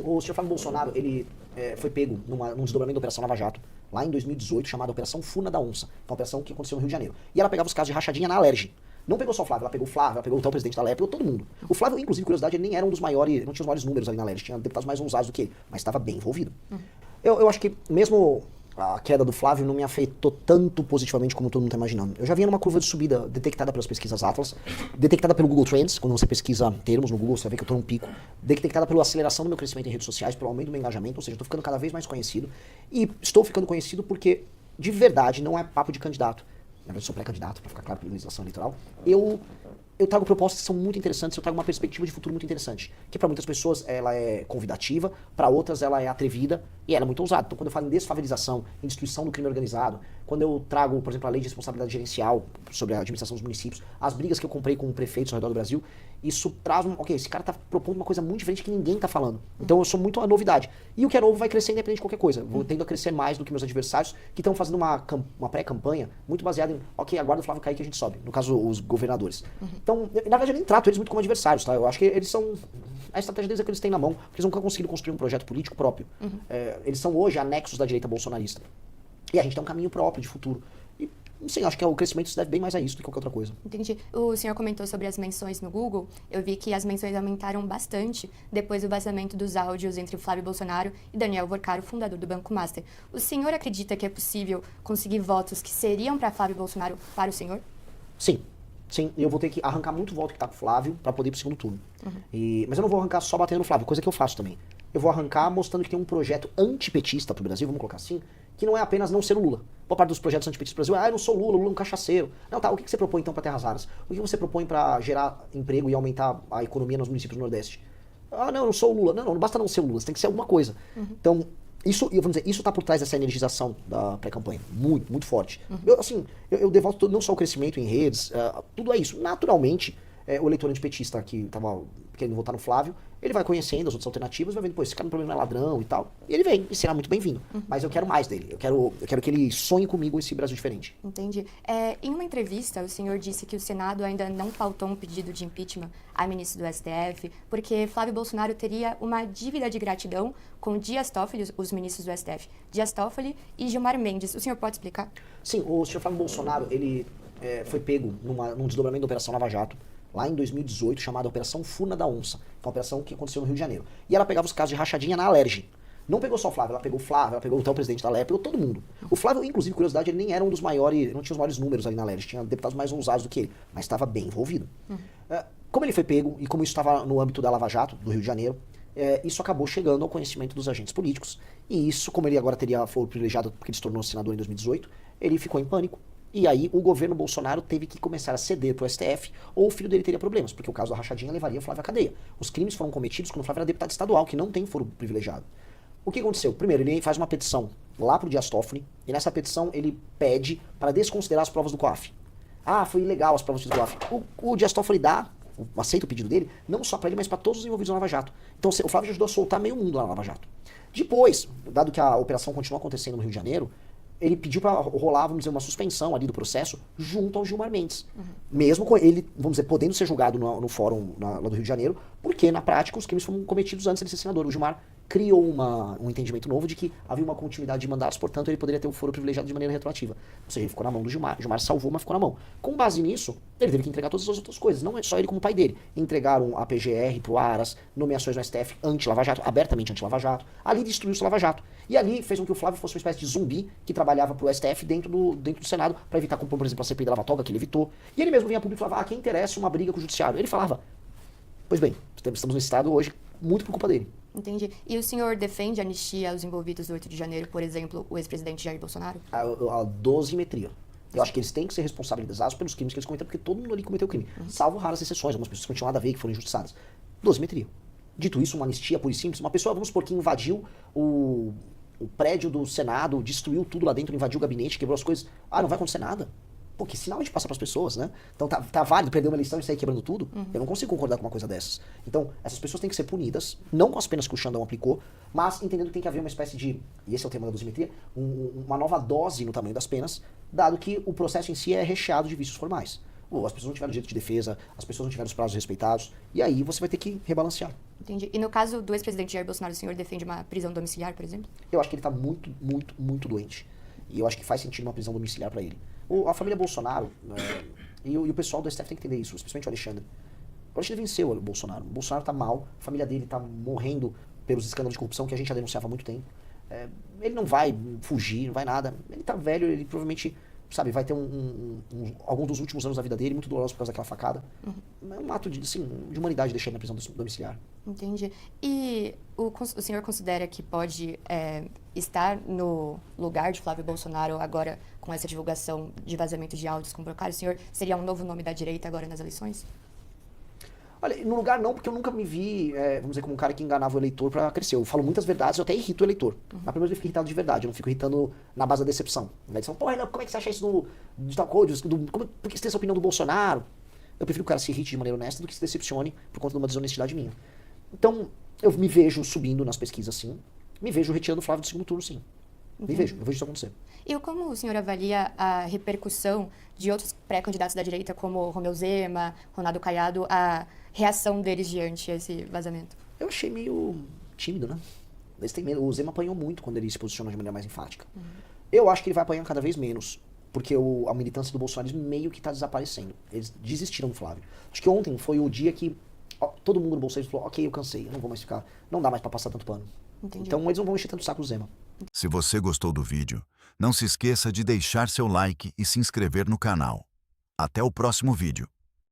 O senhor Flávio Bolsonaro, ele foi pego num desdobramento da Operação Lava Jato, lá em 2018, chamada Operação Furna da Onça, que é uma operação que aconteceu no Rio de Janeiro. E ela pegava os casos de rachadinha na Alerj. Não pegou só o Flávio, ela pegou o Flávio, ela pegou o presidente da Alerj, pegou todo mundo. O Flávio, inclusive, curiosidade, ele nem era um dos maiores, não tinha os maiores números ali na Alerj, tinha deputados mais ousados do que ele, mas estava bem envolvido. Eu acho que mesmo a queda do Flávio não me afetou tanto positivamente como todo mundo está imaginando. Eu já vinha numa curva de subida detectada pelas pesquisas Atlas, detectada pelo Google Trends, quando você pesquisa termos no Google, você vai ver que eu estou num pico, detectada pela aceleração do meu crescimento em redes sociais, pelo aumento do meu engajamento, ou seja, eu estou ficando cada vez mais conhecido. E estou ficando conhecido porque, de verdade, não é papo de candidato. Na verdade, eu sou pré-candidato, para ficar claro, pela legislação eleitoral. Eu trago propostas que são muito interessantes, eu trago uma perspectiva de futuro muito interessante, que para muitas pessoas ela é convidativa, para outras ela é atrevida e ela é muito ousada. Então quando eu falo em desfavelização, em destruição do crime organizado, quando eu trago, por exemplo, a lei de responsabilidade gerencial sobre a administração dos municípios, as brigas que eu comprei com prefeitos ao redor do Brasil, isso traz ok, esse cara tá propondo uma coisa muito diferente que ninguém tá falando. Então eu sou muito a novidade. E o que é novo vai crescer independente de qualquer coisa. Vou tendo a crescer mais do que meus adversários, que estão fazendo uma pré-campanha muito baseada em, ok, aguarda o Flávio cair que a gente sobe. No caso, os governadores. Então, na verdade, eu nem trato eles muito como adversários, tá? Eu acho que eles são... A estratégia deles é que eles têm na mão, porque eles nunca conseguiram construir um projeto político próprio. Eles são hoje anexos da direita bolsonarista. E a gente tem um caminho próprio de futuro. E, sim, acho que o crescimento se deve bem mais a isso do que qualquer outra coisa. Entendi. O senhor comentou sobre as menções no Google. Eu vi que as menções aumentaram bastante depois do vazamento dos áudios entre o Flávio Bolsonaro e Daniel Worcaro, fundador do Banco Master. O senhor acredita que é possível conseguir votos que seriam para Flávio Bolsonaro para o senhor? Sim. Sim, eu vou ter que arrancar muito voto que tá com o Flávio pra poder ir pro segundo turno. Mas eu não vou arrancar só batendo no Flávio, coisa que eu faço também. Eu vou arrancar mostrando que tem um projeto antipetista pro Brasil, vamos colocar assim, que não é apenas não ser o Lula. Boa parte dos projetos antipetistas do Brasil, eu não sou Lula, Lula é um cachaceiro. Não, tá, o que você propõe então pra Terras Raras? O que você propõe pra gerar emprego e aumentar a economia nos municípios do Nordeste? Ah, não, eu não sou o Lula. Não basta não ser o Lula, você tem que ser alguma coisa. Então, vamos dizer, isso tá por trás dessa energização da pré-campanha, muito, muito forte. Eu devoto não só o crescimento em redes, tudo é isso. Naturalmente, o eleitor antipetista que tava querendo votar no Flávio, ele vai conhecendo as outras alternativas, vai vendo, pô, esse cara no problema é ladrão e tal, e ele vem, e será muito bem-vindo. Mas eu quero mais dele, eu quero que ele sonhe comigo esse Brasil diferente. Entendi. Em uma entrevista, o senhor disse que o Senado ainda não pautou um pedido de impeachment a ministro do STF, porque Flávio Bolsonaro teria uma dívida de gratidão com Dias Toffoli, os ministros do STF, Dias Toffoli e Gilmar Mendes. O senhor pode explicar? Sim, o senhor Flávio Bolsonaro, ele foi pego num desdobramento da Operação Lava Jato, lá em 2018, chamada Operação Furna da Onça, que é uma operação que aconteceu no Rio de Janeiro. E ela pegava os casos de rachadinha na Alerj. Não pegou só o Flávio, ela pegou o Flávio, ela pegou o presidente da Alerj, pegou todo mundo. O Flávio, inclusive, curiosidade, ele nem era um dos maiores, não tinha os maiores números ali na Alerj, tinha deputados mais ousados do que ele, mas estava bem envolvido. Como ele foi pego, e como isso estava no âmbito da Lava Jato, do Rio de Janeiro, isso acabou chegando ao conhecimento dos agentes políticos, e isso, como ele agora teria foro privilegiado, porque ele se tornou senador em 2018, ele ficou em pânico. E aí o governo Bolsonaro teve que começar a ceder pro STF, ou o filho dele teria problemas, porque o caso da rachadinha levaria o Flávio à cadeia. Os crimes foram cometidos quando o Flávio era deputado estadual, que não tem foro privilegiado. O que aconteceu? Primeiro, ele faz uma petição lá pro Dias Toffoli, e nessa petição ele pede para desconsiderar as provas do COAF. Ah, foi ilegal as provas do COAF. O Dias Toffoli aceita o pedido dele, não só para ele, mas para todos os envolvidos na Lava Jato. Então o Flávio já ajudou a soltar meio mundo lá na Lava Jato. Depois, dado que a operação continua acontecendo no Rio de Janeiro, ele pediu para rolar, vamos dizer, uma suspensão ali do processo junto ao Gilmar Mendes. Mesmo com ele, vamos dizer, podendo ser julgado no fórum lá do Rio de Janeiro, porque na prática os crimes foram cometidos antes de ser senador. O Gilmar criou um entendimento novo de que havia uma continuidade de mandatos, portanto ele poderia ter o foro privilegiado de maneira retroativa. Ou seja, ele ficou na mão do Gilmar. O Gilmar salvou, mas ficou na mão. Com base nisso, ele teve que entregar todas as outras coisas. Não é só ele como o pai dele. Entregaram a PGR pro Aras, nomeações no STF anti-Lava Jato, abertamente anti-Lava Jato. Ali destruiu-se o Lava Jato. E ali fez com que o Flávio fosse uma espécie de zumbi que trabalhava pro STF dentro do Senado para evitar, como por exemplo, a CPI da Lava Toga, que ele evitou. E ele mesmo vinha a público e falava, quem interessa uma briga com o judiciário? Ele falava, pois bem, estamos no estado hoje muito por culpa dele. Entendi. E o senhor defende a anistia aos envolvidos do 8 de janeiro, por exemplo, o ex-presidente Jair Bolsonaro? A dosimetria. Eu acho que eles têm que ser responsabilizados pelos crimes que eles cometeram, porque todo mundo ali cometeu crime. Salvo raras exceções, algumas pessoas que não tinham nada a ver, que foram injustiçadas. Dosimetria. Dito isso, uma anistia pura e simples, uma pessoa, vamos supor, que invadiu o prédio do Senado, destruiu tudo lá dentro, invadiu o gabinete, quebrou as coisas. Ah, não vai acontecer nada. Pô, que sinal de passar pras pessoas, né? Então tá válido perder uma eleição e sair quebrando tudo? Eu não consigo concordar com uma coisa dessas. Então, essas pessoas têm que ser punidas, não com as penas que o Xandão aplicou, mas entendendo que tem que haver uma espécie de, e esse é o tema da dosimetria, uma nova dose no tamanho das penas, dado que o processo em si é recheado de vícios formais. As pessoas não tiveram direito de defesa, as pessoas não tiveram os prazos respeitados, e aí você vai ter que rebalancear. Entendi. E no caso do ex-presidente Jair Bolsonaro, o senhor defende uma prisão domiciliar, por exemplo? Eu acho que ele tá muito, muito, muito doente. E eu acho que faz sentido uma prisão domiciliar para ele. A família Bolsonaro e o pessoal do STF tem que entender isso, especialmente o Alexandre. O Alexandre venceu o Bolsonaro. O Bolsonaro tá mal, a família dele tá morrendo pelos escândalos de corrupção que a gente já denunciava há muito tempo. Ele não vai fugir, não vai nada. Ele tá velho, ele provavelmente, sabe, vai ter alguns dos últimos anos da vida dele muito dolorosos por causa daquela facada. É um ato de humanidade deixar ele na prisão domiciliar. Entendi. E o senhor considera que pode estar no lugar de Flávio Bolsonaro agora com essa divulgação de vazamento de áudios com o Brocário? O senhor seria um novo nome da direita agora nas eleições? Olha, no lugar não, porque eu nunca me vi, vamos dizer, como um cara que enganava o eleitor pra crescer. Eu falo muitas verdades, eu até irrito o eleitor. Mas pelo menos eu fico irritado de verdade, eu não fico irritando na base da decepção. Eles falam, pô, Renan, como é que você acha isso de tal coisa? Por que você tem essa opinião do Bolsonaro? Eu prefiro que o cara se irrite de maneira honesta do que se decepcione por conta de uma desonestidade minha. Então, eu me vejo subindo nas pesquisas, sim. Me vejo retirando o Flávio do segundo turno, sim. Eu vejo isso acontecer. E como o senhor avalia a repercussão de outros pré-candidatos da direita, como Romeu Zema, Ronaldo Caiado, a reação deles diante esse vazamento? Eu achei meio tímido, né? Eles têm medo. O Zema apanhou muito quando ele se posicionou de maneira mais enfática. Eu acho que ele vai apanhar cada vez menos, porque a militância do bolsonarismo meio que está desaparecendo. Eles desistiram do Flávio. Acho que ontem foi o dia que todo mundo no bolsonarismo falou, ok, eu cansei, eu não vou mais ficar, não dá mais para passar tanto pano. Entendi. Então eles não vão encher tanto o saco do Zema. Se você gostou do vídeo, não se esqueça de deixar seu like e se inscrever no canal. Até o próximo vídeo.